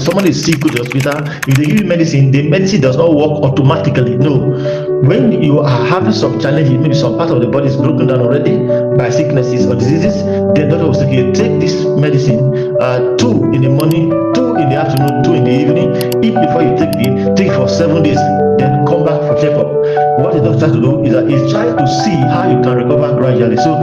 somebody is sick, go to the hospital. If they give you medicine, the medicine does not work automatically. No. When you are having some challenges, maybe some part of the body is broken down already by sicknesses or diseases, then doctor will say, okay, take this medicine, 2 in the morning, 2 in the afternoon, 2 in the evening. Eat before you take it for 7 days, then come back for checkup. What the doctor tries to do is that he's trying to see how you can recover gradually. So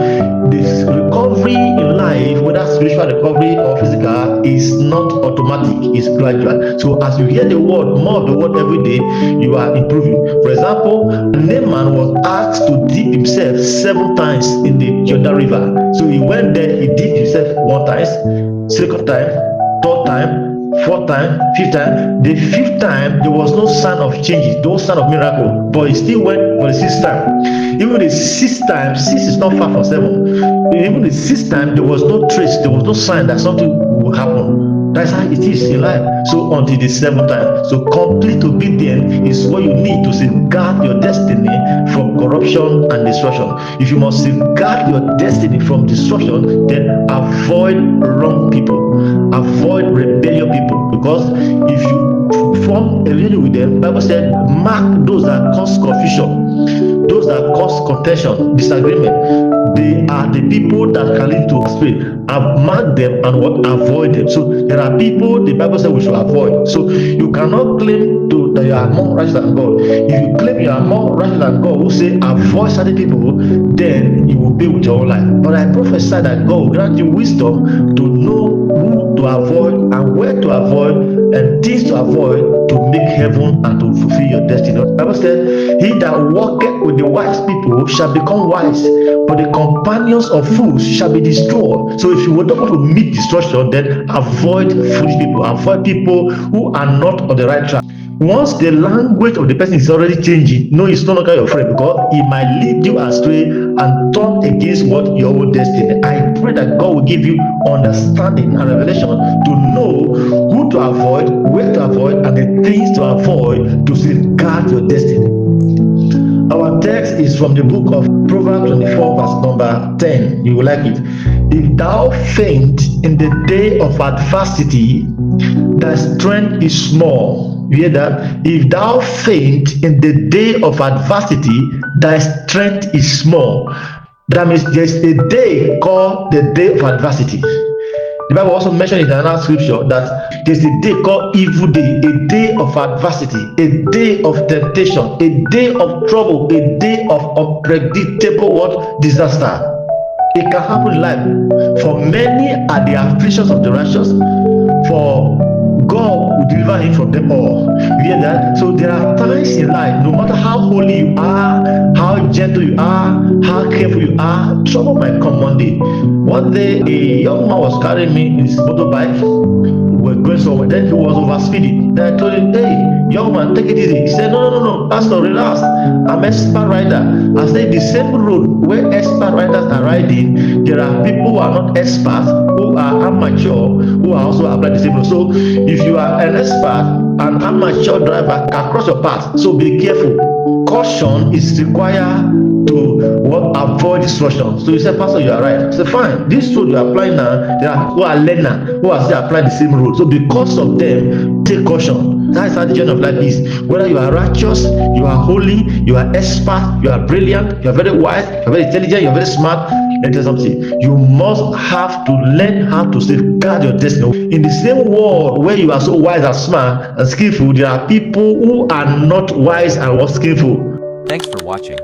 this recovery in life, whether spiritual recovery or physical, is not automatic, it's gradual. So as you hear the word, more of the word every day, you are improving. For example, Naaman was asked to dip himself 7 times in the Jordan River. So he went there, he dipped himself 1 time, 2nd time, 3rd time, 4th time, 5th time. The 5th time, there was no sign of changes, no sign of miracle, but he still went for the 6th time. Even the 6th time, 6 is not far from 7. Even the 6th time, there was no trace, there was no sign that something will happen. That's how it is in life. So until the 7th time. So complete obedience is what you need to safeguard your destiny from corruption and destruction. If you must safeguard your destiny from destruction, then avoid wrong people, avoid rebellious people. Because if you form a relationship with them, the Bible said, mark those that cause confusion, those that cause contention, disagreement. They are the people that can lead to spirit. Mark them and avoid them. So there are people the Bible says we should avoid. So you cannot claim that you are more righteous than God. If you claim you are more righteous than God, who say avoid certain people, then you will pay with your own life. But I prophesy that God will grant you wisdom to know who to avoid and where to avoid and things to avoid to make heaven and to fulfill your destiny. The Bible said, he that walketh with the wise people shall become wise, but the companions of fools shall be destroyed. So if you want to meet destruction, then avoid foolish people, avoid people who are not on the right track. Once the language of the person is already changing, no, it's no longer your friend, because it might lead you astray and turn against what your own destiny. I pray that God will give you understanding and revelation to know who to avoid, where to avoid, and the things to avoid to safeguard your destiny. Our text is from the book of Proverbs 24, verse number 10. You will like it. If thou faint in the day of adversity, thy strength is small. You hear that? If thou faint in the day of adversity, thy strength is small. That means there's a day called the day of adversity. The Bible also mentioned in another scripture that there's a day called evil day, a day of adversity, a day of temptation, a day of trouble, a day of unpredictable disaster. It can happen in life. For many are the afflictions of the righteous, for God will deliver him from them all. You hear that? So there are times in life, no matter how holy you are, how gentle you are, how careful you are, trouble might come one day. One day, a young man was carrying me in his motorbike. We were going somewhere. Then he was overspeeding. Then I told him, hey, young man, take it easy. He said, no, Pastor, relax. I'm an expert rider. I said, the same road where expert riders are riding, there are people who are not experts, who are amateur, who are also applying the same road. So if you are an expert, an amateur driver can cross your path. So be careful. Caution is required to avoid destruction. So you say, Pastor, you are right. So fine, this road you are applying now, there are who are learners who are still applying the same road. So because of them, take caution. That's how the journey of life is. Whether you are righteous, you are holy, you are expert, you are brilliant, you are very wise, you are very intelligent, you are very smart. Let me tell you something. You must have to learn how to safeguard your destiny. In the same world where you are so wise and smart and skillful, there are people who are not wise and skillful. Thanks for watching.